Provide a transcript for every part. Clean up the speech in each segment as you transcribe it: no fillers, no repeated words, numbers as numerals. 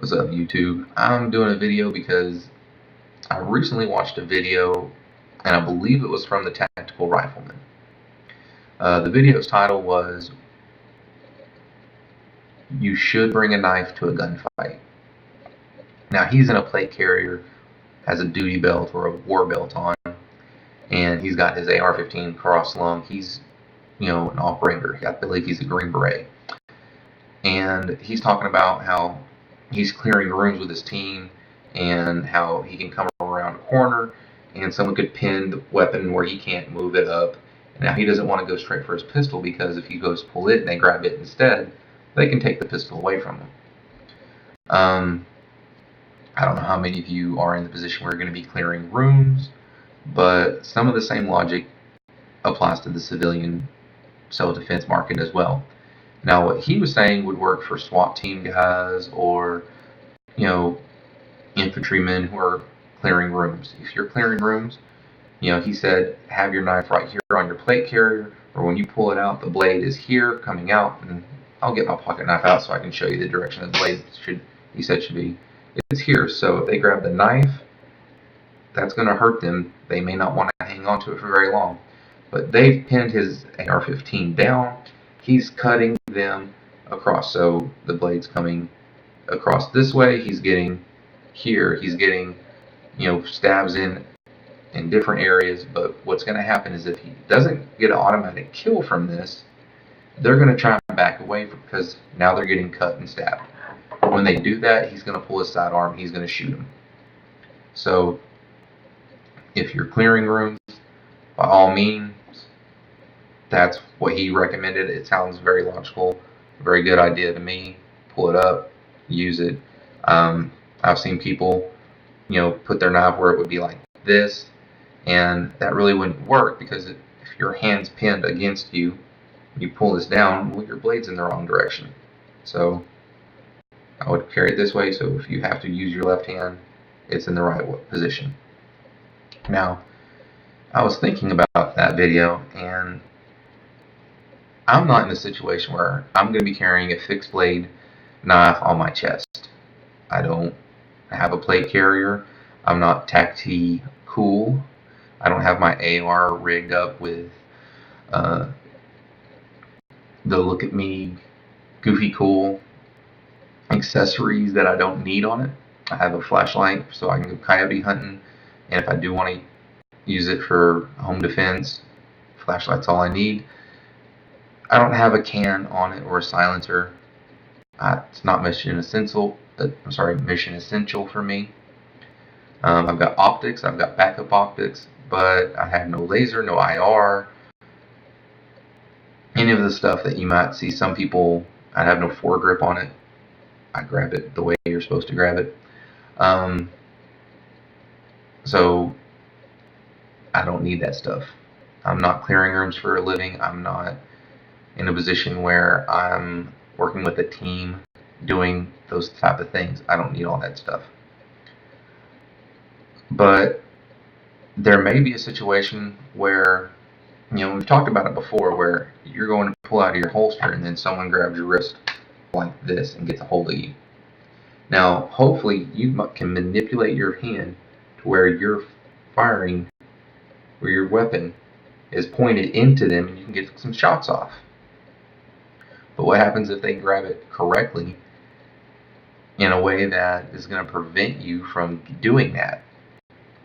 What's up, YouTube? I'm doing a video because I recently watched a video, and I believe it was from the Tactical Rifleman. The video's title was "You Should Bring a Knife to a Gunfight." Now, he's in a plate carrier, has a duty belt or a war belt on, and he's got his AR-15 cross-slung. He's, an off-ranger. I believe he's a Green Beret. And he's talking about how he's clearing rooms with his team and how he can come around a corner and someone could pin the weapon where he can't move it up. Now he doesn't want to go straight for his pistol because if he goes to pull it and they grab it instead, they can take the pistol away from him. I don't know how many of you are in the position where you're going to be clearing rooms, but some of the same logic applies to the civilian self-defense market as well. Now, what he was saying would work for SWAT team guys or, infantrymen who are clearing rooms. If you're clearing rooms, he said, have your knife right here on your plate carrier, or when you pull it out, the blade is here coming out, and I'll get my pocket knife out so I can show you the direction the blade should be. It's here, so if they grab the knife, that's going to hurt them. They may not want to hang on to it for very long. But they've pinned his AR-15 down. He's cutting them across, so the blade's coming across this way. He's getting here. He's getting, stabs in different areas. But what's going to happen is if he doesn't get an automatic kill from this, they're going to try and back away because now they're getting cut and stabbed. When they do that, he's going to pull his sidearm. He's going to shoot him. So if you're clearing rooms, by all means, that's what he recommended. It sounds very logical, very good idea to me. Pull it up, use it. I've seen people, put their knife where it would be like this, and that really wouldn't work because if your hand's pinned against you, you pull this down, well, your blade's in the wrong direction. So I would carry it this way, so if you have to use your left hand, it's in the right position. Now, I was thinking about that video, and I'm not in a situation where I'm going to be carrying a fixed blade knife on my chest. I don't have a plate carrier. I'm not tacti cool. I don't have my AR rigged up with the look at me goofy cool accessories that I don't need on it. I have a flashlight so I can go coyote hunting, and if I do want to use it for home defense, flashlight's all I need. I don't have a can on it or a silencer. It's not mission essential. Mission essential for me. I've got optics. I've got backup optics, but I have no laser, no IR. Any of the stuff that you might see some people. I have no foregrip on it. I grab it the way you're supposed to grab it. So I don't need that stuff. I'm not clearing rooms for a living. I'm not in a position where I'm working with a team doing those type of things. I don't need all that stuff. But there may be a situation where, we've talked about it before, where you're going to pull out of your holster and then someone grabs your wrist like this and gets a hold of you. Now, hopefully you can manipulate your hand to where you're firing, where your weapon is pointed into them and you can get some shots off. But what happens if they grab it correctly in a way that is going to prevent you from doing that?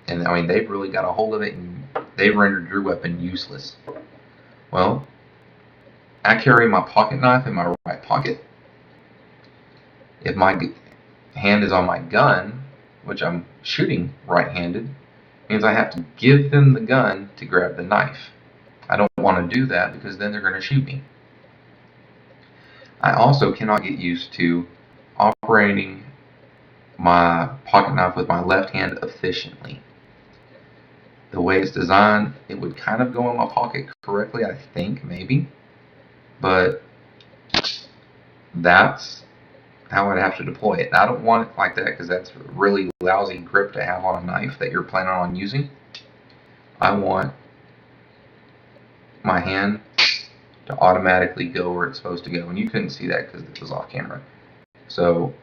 And they've really got a hold of it and they've rendered your weapon useless. Well, I carry my pocket knife in my right pocket. If my hand is on my gun, which I'm shooting right-handed, means I have to give them the gun to grab the knife. I don't want to do that because then they're going to shoot me. I also cannot get used to operating my pocket knife with my left hand efficiently. The way it's designed, it would kind of go in my pocket correctly, I think, maybe. But that's how I'd have to deploy it. And I don't want it like that because that's a really lousy grip to have on a knife that you're planning on using. I want my hand to automatically go where it's supposed to go. And you couldn't see that because it was off camera. So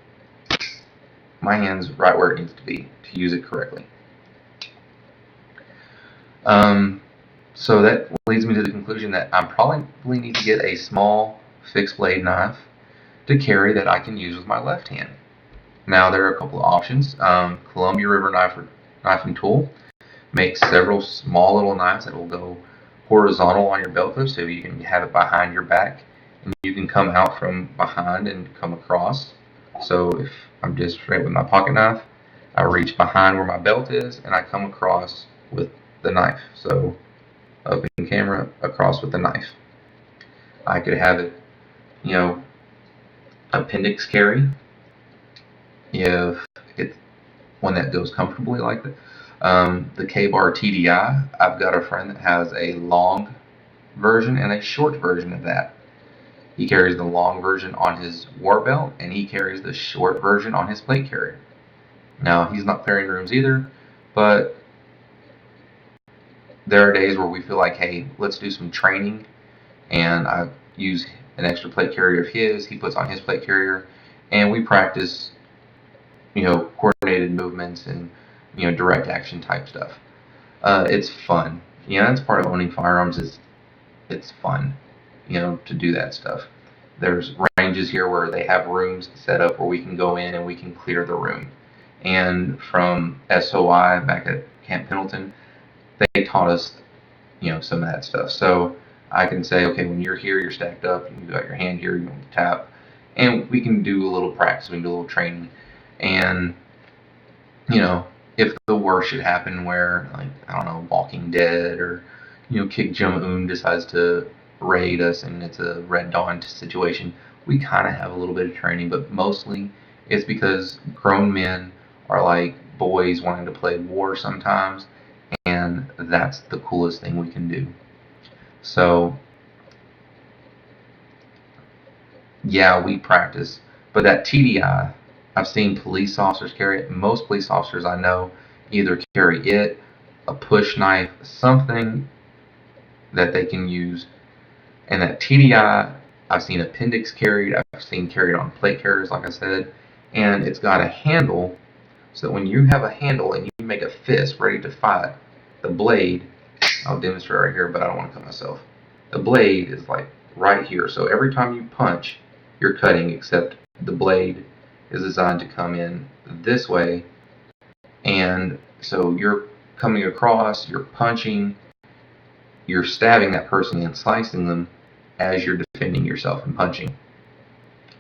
my hand's right where it needs to be to use it correctly. So that leads me to the conclusion that I probably need to get a small fixed blade knife to carry that I can use with my left hand. Now there are a couple of options. Columbia River Knife and Tool makes several small little knives that will go horizontal on your belt loop, so you can have it behind your back, and you can come out from behind and come across. So if I'm just straight with my pocket knife, I reach behind where my belt is, and I come across with the knife. So up in camera, across with the knife. I could have it, appendix carry, if it's one that goes comfortably like that. The Ka-Bar TDI, I've got a friend that has a long version and a short version of that. He carries the long version on his war belt, and he carries the short version on his plate carrier. Now, he's not clearing rooms either, but there are days where we feel like, hey, let's do some training, and I use an extra plate carrier of his, he puts on his plate carrier, and we practice, coordinated movements and, direct action type stuff. It's fun. That's part of owning firearms is it's fun, to do that stuff. There's ranges here where they have rooms set up where we can go in and we can clear the room. And from SOI back at Camp Pendleton, they taught us, some of that stuff. So I can say, okay, when you're here, you're stacked up, you got your hand here, you want to tap, and we can do a little practice, we can do a little training. And, if the worst should happen where, like, I don't know, Walking Dead or, Kick Jong-un decides to raid us and it's a Red Dawn situation, we kind of have a little bit of training, but mostly it's because grown men are like boys wanting to play war sometimes, and that's the coolest thing we can do. So, yeah, we practice, but that TDI, I've seen police officers carry it. Most police officers I know either carry it, a push knife, something that they can use. And that TDI, I've seen appendix carried, I've seen carried on plate carriers, like I said, and it's got a handle, so that when you have a handle and you make a fist ready to fight, the blade, I'll demonstrate right here, but I don't want to cut myself. The blade is like right here, so every time you punch, you're cutting, except the blade is designed to come in this way, and so you're coming across, you're punching, you're stabbing that person and slicing them as you're defending yourself and punching.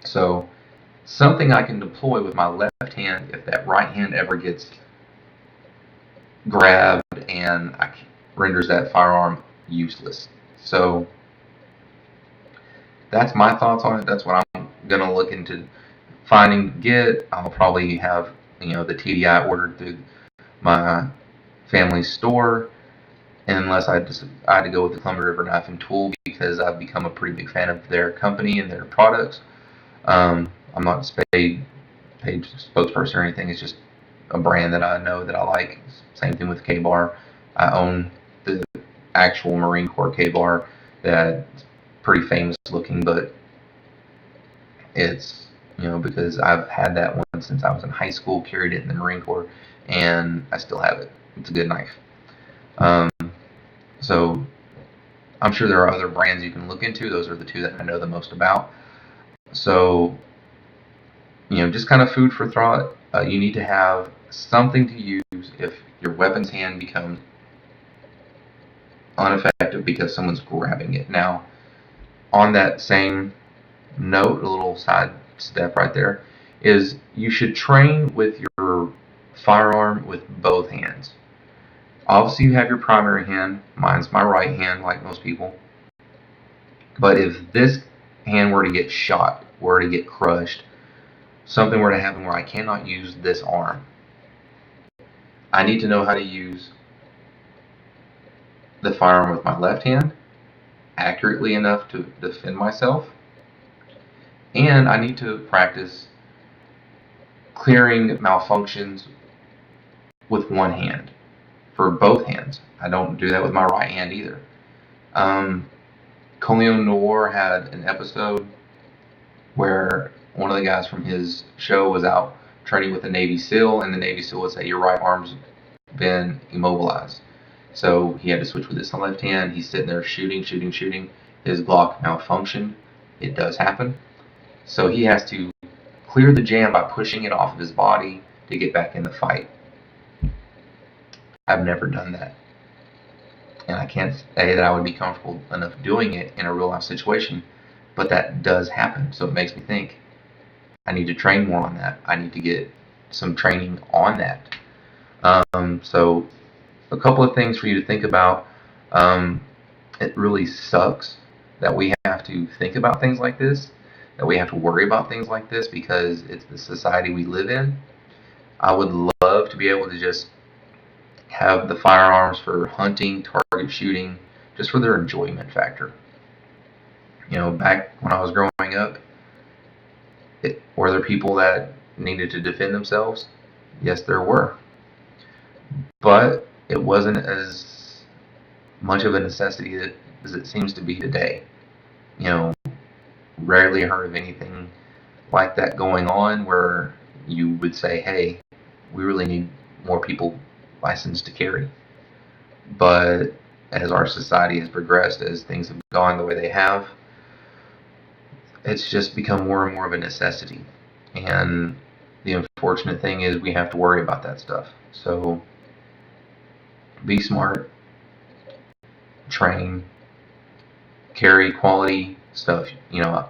So something I can deploy with my left hand if that right hand ever gets grabbed and renders that firearm useless. So that's my thoughts on it. That's what I'm going to look into finding. I'll probably have the TDI ordered through my family's store, unless I had to go with the Columbia River Knife and Tool because I've become a pretty big fan of their company and their products. I'm not a paid spokesperson or anything. It's just a brand that I know that I like. Same thing with Ka-Bar. I own the actual Marine Corps Ka-Bar that's pretty famous looking, but it's because I've had that one since I was in high school, carried it in the Marine Corps, and I still have it. It's a good knife. So I'm sure there are other brands you can look into. Those are the two that I know the most about. So, just kind of food for thought. You need to have something to use if your weapon's hand becomes ineffective because someone's grabbing it. Now, on that same note, a little side step right there, is you should train with your firearm with both hands. Obviously, you have your primary hand. Mine's my right hand, like most people. But if this hand were to get shot, were to get crushed, something were to happen where I cannot use this arm, I need to know how to use the firearm with my left hand accurately enough to defend myself, and I need to practice clearing malfunctions with one hand for both hands. I don't do that with my right hand either. Colion Noir had an episode where one of the guys from his show was out training with a Navy SEAL, and the Navy SEAL would say your right arm's been immobilized. So he had to switch with his left hand. He's sitting there shooting. His Glock malfunctioned. It does happen. So he has to clear the jam by pushing it off of his body to get back in the fight. I've never done that. And I can't say that I would be comfortable enough doing it in a real life situation, but that does happen. So it makes me think I need to train more on that. I need to get some training on that. So a couple of things for you to think about. It really sucks that we have to think about things like this, that we have to worry about things like this because it's the society we live in. I would love to be able to just have the firearms for hunting, target shooting, just for their enjoyment factor. You know, back when I was growing up, were there people that needed to defend themselves? Yes, there were. But it wasn't as much of a necessity as it seems to be today. You know, rarely heard of anything like that going on where you would say, hey, we really need more people licensed to carry. But as our society has progressed, as things have gone the way they have, it's just become more and more of a necessity. And the unfortunate thing is we have to worry about that stuff. So be smart, train, carry quality stuff, you know.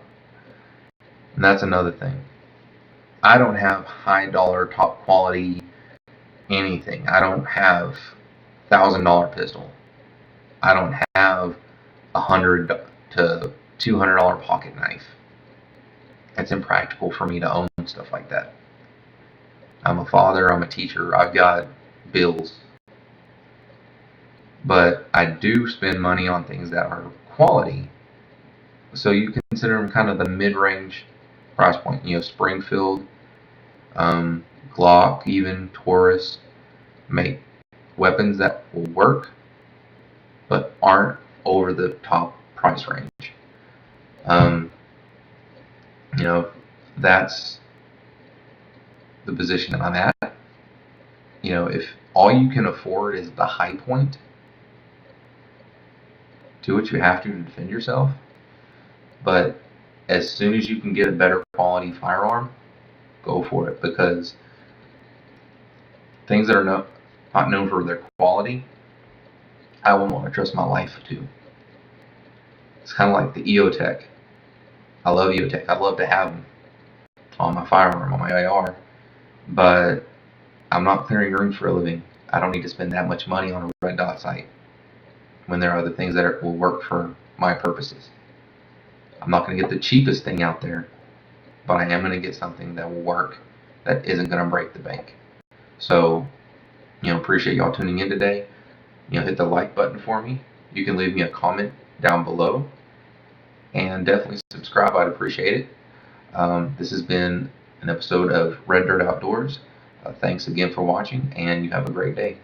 And that's another thing. I don't have high dollar, top quality anything. I don't have $1,000 pistol. I don't have $100 to $200 pocket knife. It's impractical for me to own stuff like that. I'm a father, I'm a teacher, I've got bills. But I do spend money on things that are quality. So you consider them kind of the mid-range price point. You know, Springfield, Glock, even Taurus make weapons that will work, but aren't over the top price range. You know, that's the position that I'm at. You know, if all you can afford is the high point, do what you have to defend yourself. But as soon as you can get a better quality firearm, go for it, because things that are not known for their quality, I wouldn't want to trust my life to. It's kind of like the EOTech. I love EOTech. I'd love to have them on my firearm, on my AR, but I'm not clearing rooms for a living. I don't need to spend that much money on a red dot sight when there are other things that will work for my purposes. I'm not going to get the cheapest thing out there, but I am going to get something that will work, that isn't going to break the bank. So, you know, appreciate y'all tuning in today. You know, hit the like button for me. You can leave me a comment down below, and definitely subscribe. I'd appreciate it. This has been an episode of Red Dirt Outdoors. Thanks again for watching, and you have a great day.